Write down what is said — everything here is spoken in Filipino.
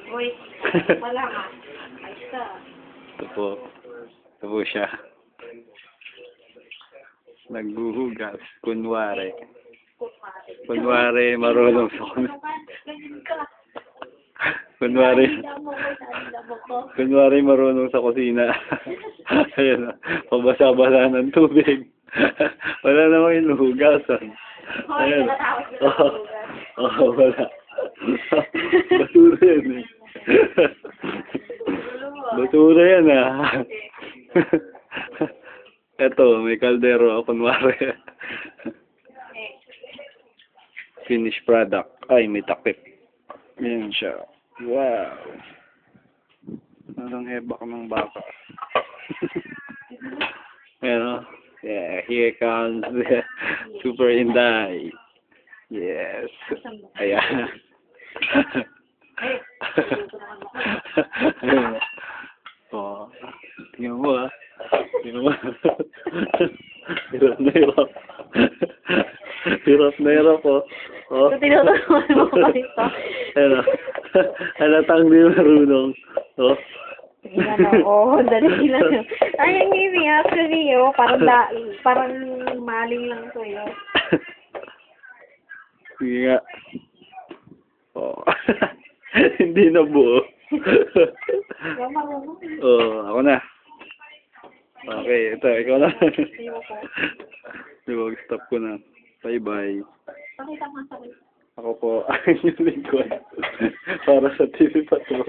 Uy, wala nga. Ayos ka. Ito po. Ito po siya. Naghuhugas. Kunwari. Kunwari marunong sa Ganyan ka. Kunwari marunong sa kusina. Ayan na. Pabasa-basa ng tubig. Wala namang inuhugasan. Ayan. Oo, wala. Basura yan eh. Basura yan ah. Eto, may kaldero. Kunwari. Finished product. Ay, may takip. Ayan siya. Wow. Parang hebak ng baka. Ayan o. Yeah, here comes the Super Inday. Yes. Ayan. Ayan. Oh. Tingnan mo ah. Tingnan mo. Hirap na hirap. Hirap na hirap oh. Oh. Tinutulungan mo pa ito. Ano? Halatang di marunong. Oh. Oo, dali lang. Ay, ang ngipin actually, oh, parang maling lang to, yun. Sige nga. Oh. Hindi na buo. Oh, ako na. Okay, ito, ikaw na. Diba, stop ko na. Bye-bye. Pakita mo sa Ako po, ang yung lingkod. Para sa TV Patrol.